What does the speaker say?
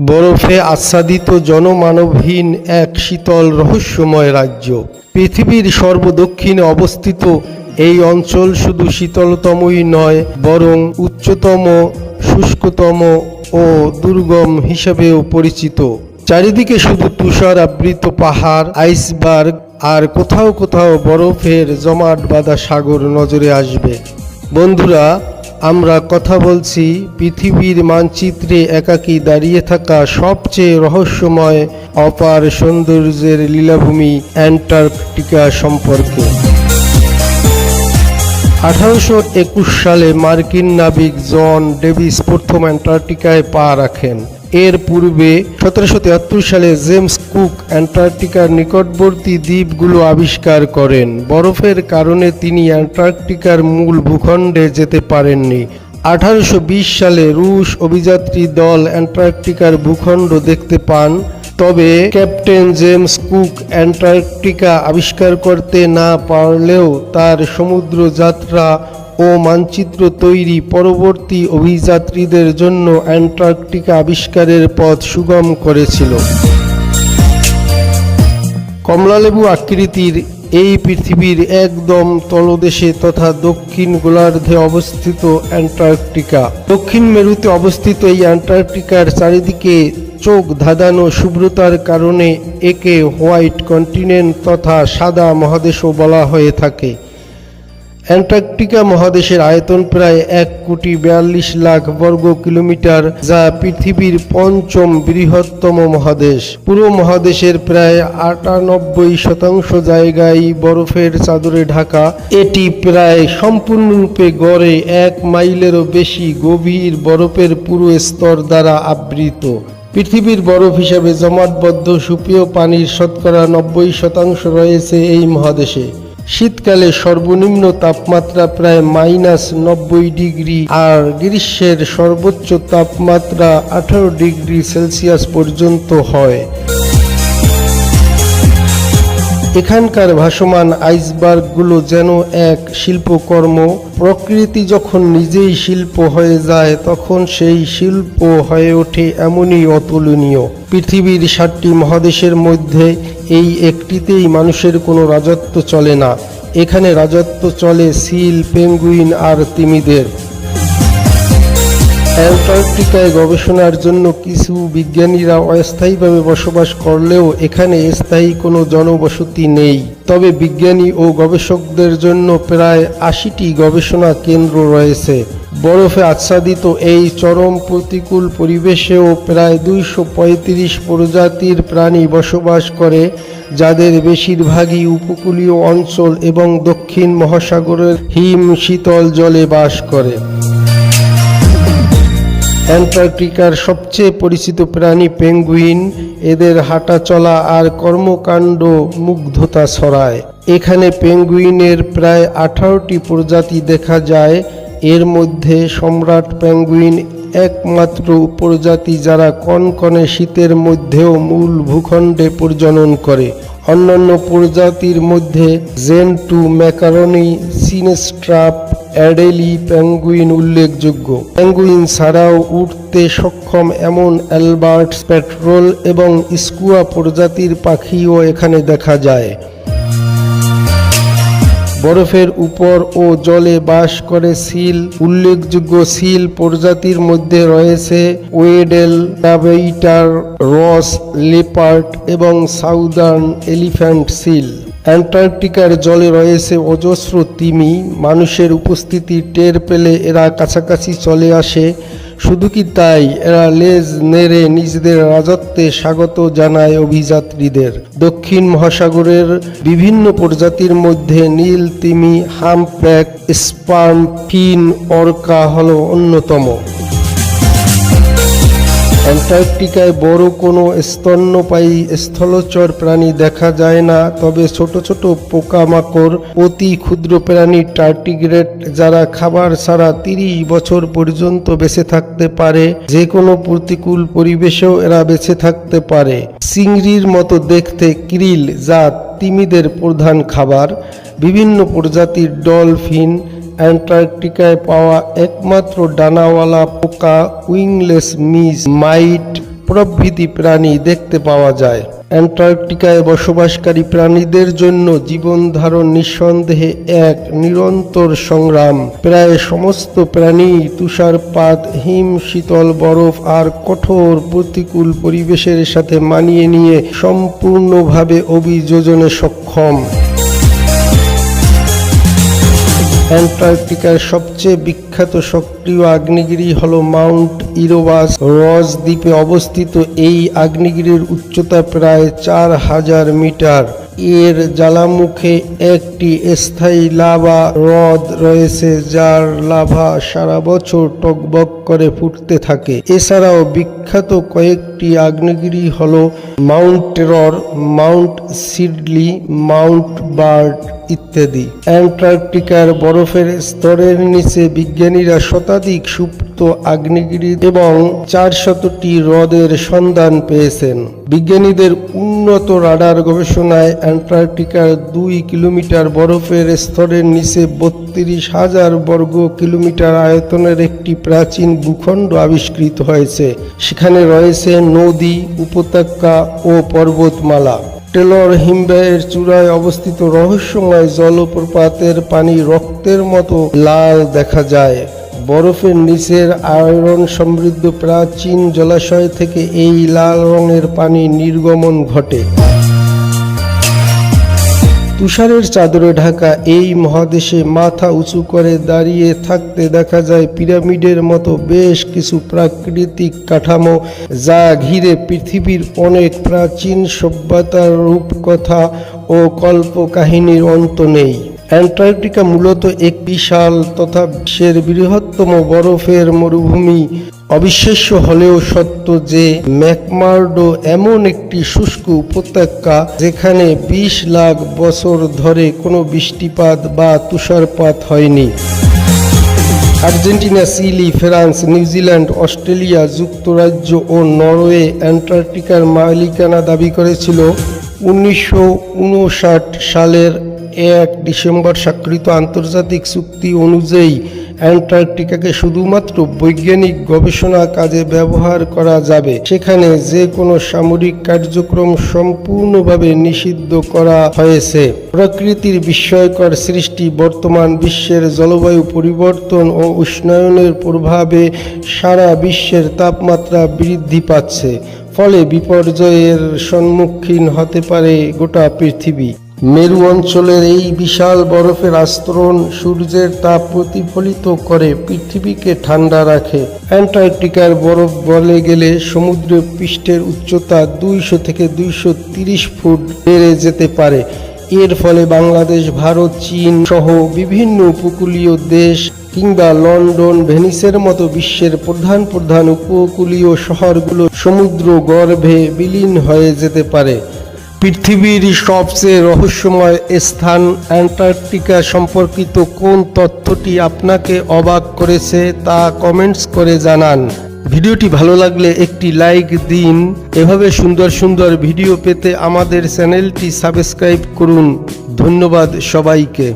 বরফে আচ্ছাদিত জনমানবহীন এক শীতল রহস্যময় রাজ্য। পৃথিবীর সর্বদক্ষিণে অবস্থিত এই অঞ্চল শুধু শীতলতমই নয়, বরং উচ্চতম, শুষ্কতম ও দুর্গম হিসেবেও পরিচিত। চারিদিকে শুধু তুষার আবৃত পাহাড়, আইসবার্গ আর কোথাও কোথাও বরফের জমাট বাঁধা সাগর নজরে আসবে। বন্ধুরা, আমরা কথা বলছি পৃথিবীর মানচিত্রে একাকী দাঁড়িয়ে থাকা সবচেয়ে রহস্যময় অপার সৌন্দর্যের লীলাভূমি অ্যান্টার্কটিকা সম্পর্কে। 1821 সালে মার্কিন নাবিক জন ডেভিস প্রথম অ্যান্টার্কটিকায় পা রাখেন। এর পূর্বে 1773 সালে জেমস কুক অ্যান্টার্কটিকার নিকটবর্তী দ্বীপগুলো আবিষ্কার করেন। বরফের কারণে তিনি অ্যান্টার্কটিকার মূল ভূখণ্ডে যেতে পারেননি। 1820 সালে রুশ অভিযাত্রী দল অ্যান্টার্কটিকার ভূখণ্ড দেখতে পান, তবে ক্যাপ্টেন জেমস কুক অ্যান্টার্কটিকা আবিষ্কার করতে না পারলেও তার সমুদ্র যাত্রা ও মানচিত্র তৈরি পরবর্তী অভিযাত্রীদের জন্য অ্যান্টার্কটিকা আবিষ্কারের পথ সুগম করেছিল। কমলালেবু আকৃতির এই পৃথিবীর একদম তলদেশে তথা দক্ষিণ গোলার্ধে অবস্থিত অ্যান্টার্কটিকা। দক্ষিণ মেরুতে অবস্থিত এই অ্যান্টার্কটিকার চারিদিকে চোখ ধাঁধানো শুভ্রতার কারণে একে হোয়াইট কন্টিনেন্ট তথা সাদা মহাদেশও বলা হয়ে থাকে। অ্যান্টার্কটিকা মহাদেশের আয়তন প্রায় 1,42,00,000 বর্গ কিলোমিটার, যা পৃথিবীর পঞ্চম বৃহত্তম মহাদেশ। পুরো মহাদেশের প্রায় 98% জায়গায় বরফের চাদরে ঢাকা। এটি প্রায় সম্পূর্ণরূপে গড়ে 1 মাইলেরও বেশি গভীর বরফের পুরো স্তর দ্বারা আবৃত। পৃথিবীর বরফ হিসাবে জমাটবদ্ধ সুপেয় পানির শতকরা 90% রয়েছে এই মহাদেশে। শীতকালে সর্বনিম্ন তাপমাত্রা প্রায় -90 ডিগ্রি আর গ্রীষ্মের সর্বোচ্চ তাপমাত্রা 18 ডিগ্রি সেলসিয়াস পর্যন্ত হয়। এখানকার ভাসমান আইসবার্গগুলো যেন এক শিল্পকর্ম। প্রকৃতি যখন নিজেই শিল্প হয়ে যায়, তখন সেই শিল্প হয়ে ওঠে এমনই অতুলনীয়। পৃথিবীর 7টি মহাদেশের মধ্যে এই একটিতেই মানুষের কোনো রাজত্ব চলে না। এখানে রাজত্ব চলে সিল, পেঙ্গুইন আর তিমিদের। অ্যান্টার্কটিকায় গবেষণার জন্য কিছু বিজ্ঞানীরা অস্থায়ীভাবে বসবাস করলেও এখানে স্থায়ী কোনো জনবসতি নেই। তবে বিজ্ঞানী ও গবেষকদের জন্য প্রায় 80টি গবেষণা কেন্দ্র রয়েছে। বরফে আচ্ছাদিত এই চরম প্রতিকূল পরিবেশেও প্রায় 235 প্রজাতির প্রাণী বসবাস করে, যাদের বেশিরভাগই উপকূলীয় অঞ্চল এবং দক্ষিণ মহাসাগরের হিম শীতল জলে বাস করে। অ্যান্টার্কটিকার সবচেয়ে পরিচিত প্রাণী পেঙ্গুইন। এদের হাঁটা চলা আর কর্মকাণ্ড মুগ্ধতা ছড়ায়। এখানে পেঙ্গুইনের প্রায় 18টি প্রজাতি দেখা যায়। এর মধ্যে সম্রাট পেঙ্গুইন একমাত্র প্রজাতি যারা কনকনে শীতের মধ্যেও মূল ভূখণ্ডে প্রজনন করে। অন্যান্য প্রজাতির মধ্যে জেন্টু, ম্যাকারনি, সিনেস্ট্রাপ, অ্যাডেলি পেঙ্গুইন উল্লেখযোগ্য। পেঙ্গুইন ছাড়াও উড়তে সক্ষম এমন অ্যালবার্টস, পেট্রোল এবং স্কুয়া প্রজাতির পাখিও এখানে দেখা যায়। বরফের উপর ও জলে বাস করে সিল। উল্লেখযোগ্য সিল প্রজাতির মধ্যে রয়েছে ওয়েডেল, অ্যাভেইটার, রস, লেপার্ড এবং সাউদার্ন এলিফ্যান্ট সিল। অ্যান্টার্কটিকার জলে রয়েছে অজস্র তিমি। মানুষের উপস্থিতি টের পেলে এরা কাছাকাছি চলে আসে। শুধু কি তাই, এরা লেজ নেড়ে নিজেদের রাজত্বে স্বাগত জানায় অভিযাত্রীদের। দক্ষিণ মহাসাগরের বিভিন্ন প্রজাতির মধ্যে নীল তিমি, হাম্পব্যাক, স্পার্ম ফিন অর্কা হল অন্যতম। অ্যান্টার্কটিকায় বড় কোনো স্তন্যপায়ী স্থলচর প্রাণী দেখা যায় না, তবে ছোট ছোট পোকামাকড়, অতি ক্ষুদ্র প্রাণী টার্টিগ্রেড, যারা খাবার ছাড়া 30 বছর পর্যন্ত বেঁচে থাকতে পারে। যে কোনো প্রতিকূল পরিবেশেও এরা বেঁচে থাকতে পারে। চিংড়ির মতো দেখতে ক্রিল, যা তিমিদের প্রধান খাবার। বিভিন্ন প্রজাতির ডলফিন। অ্যান্টার্কটিকায় পাওয়া একমাত্র ডানাওয়ালা পোকা উইংলেস মিজ মাইট প্রভৃতি প্রাণী দেখতে পাওয়া যায়। অ্যান্টার্কটিকায় বসবাসকারী প্রাণীদের জন্য জীবন ধারণ নিঃসন্দেহে এক নিরন্তর সংগ্রাম। প্রায় সমস্ত প্রাণী তুষারপাত, হিম, শীতল বরফ আর কঠোর প্রতিকূল পরিবেশের সাথে মানিয়ে নিয়ে সম্পূর্ণভাবে অভিযোজনে সক্ষম। অ্যান্টার্কটিকার সবচেয়ে বিখ্যাত সক্রিয় আগ্নেয়গিরি হল মাউন্ট ইরোবাস। রস দ্বীপে অবস্থিত এই আগ্নেয়গিরির উচ্চতা প্রায় 4000 মিটার। এর জ্বালামুখে একটি স্থায়ী লাভা হ্রদ রয়েছে, যার লাভা সারা বছর টকবক করে ফুটতে থাকে। এছাড়াও বিখ্যাত কয়েকটি আগ্নেয়গিরি হল Mount Terror, Mount Sidley, Mount Bird ইত্যাদি। অ্যান্টার্কটিকার বরফের স্তরের নিচে বিজ্ঞানীরা শতাধিক সুপ্ত আগ্নেয়গিরি এবং 400টি হ্রদের সন্ধান পেয়েছেন। বিজ্ঞানীদের উন্নত রাডার গবেষণায় অ্যান্টার্কটিকার 2 কিলোমিটার বরফের স্তরের নিচে 32,000 বর্গ কিলোমিটার আয়তনের একটি প্রাচীন ভূখণ্ড আবিষ্কৃত হয়েছে। সেখানে রয়েছে নদী, উপত্যকা ও পর্বতমালা। টেলর হিমবাহের চূড়ায় অবস্থিত রহস্যময় জলপ্রপাতের পানি রক্তের মতো লাল দেখা যায়। বরফের নিচের আয়রন সমৃদ্ধ প্রাচীন জলাশয় থেকে এই লাল রঙের পানি নির্গমন ঘটে। তুষারের চাদরে ঢাকা এই মহাদেশে মাথা উঁচু করে দাঁড়িয়ে থাকতে দেখা যায় পিরামিডের মতো বেশ কিছু প্রাকৃতিক কাঠামো, যা ঘিরে পৃথিবীর অনেক প্রাচীন সভ্যতার রূপকথা ও কল্পকাহিনীর অন্ত নেই। অ্যান্টার্কটিকা মূলত এক বিশাল তথা বিশ্বের বৃহত্তম বরফের মরুভূমি। অবিশ্বাস্য হলেও সত্য যে ম্যাকমার্ডো এমন একটি শুষ্ক উপত্যকা যেখানে 20 লাখ বছর ধরে কোনো বৃষ্টিপাত বা তুষারপাত হয়নি। Argentina, Chile, France, New Zealand, Australia, যুক্তরাজ্য ও নরওয়ে অ্যান্টার্কটিকার মালিকানা দাবি করেছিল। 1959 সালের 1 ডিসেম্বর স্বাক্ষরিত আন্তর্জাতিক চুক্তি অনুযায়ী অ্যান্টার্কটিকাকে শুধুমাত্র বৈজ্ঞানিক গবেষণা কাজে ব্যবহার করা যাবে। সেখানে যে কোনো সামরিক কার্যক্রম সম্পূর্ণভাবে নিষিদ্ধ করা হয়েছে। প্রকৃতির বিস্ময়কর সৃষ্টি বর্তমান বিশ্বের জলবায়ু পরিবর্তন ও উষ্ণায়নের প্রভাবে সারা বিশ্বের তাপমাত্রা বৃদ্ধি পাচ্ছে, ফলে বিপর্যয়ের সম্মুখীন হতে পারে গোটা পৃথিবী। মেরু অঞ্চলের এই বিশাল বরফের আস্তরণ সূর্যের তাপ প্রতিফলিত করে পৃথিবীকে ঠান্ডা রাখে। অ্যান্টার্কটিকার বরফ গলে গেলে সমুদ্র পৃষ্ঠের উচ্চতা 200 থেকে 230 ফুট বেড়ে যেতে পারে। এর ফলে বাংলাদেশ, ভারত, চীন সহ বিভিন্ন উপকূলীয় দেশ কিংবা লন্ডন, ভেনিসের মতো বিশ্বের প্রধান প্রধান উপকূলীয় শহরগুলো সমুদ্র গর্ভে বিলীন হয়ে যেতে পারে। পৃথিবীর সবচেয়ে রহস্যময় স্থান অ্যান্টার্কটিকা সম্পর্কিত কোন তথ্যটি আপনাকে অবাক করেছে তা কমেন্টস করে জানান। ভিডিওটি ভালো লাগলে একটি লাইক দিন। এভাবে সুন্দর সুন্দর ভিডিও পেতে আমাদের চ্যানেলটি সাবস্ক্রাইব করুন। ধন্যবাদ সবাইকে।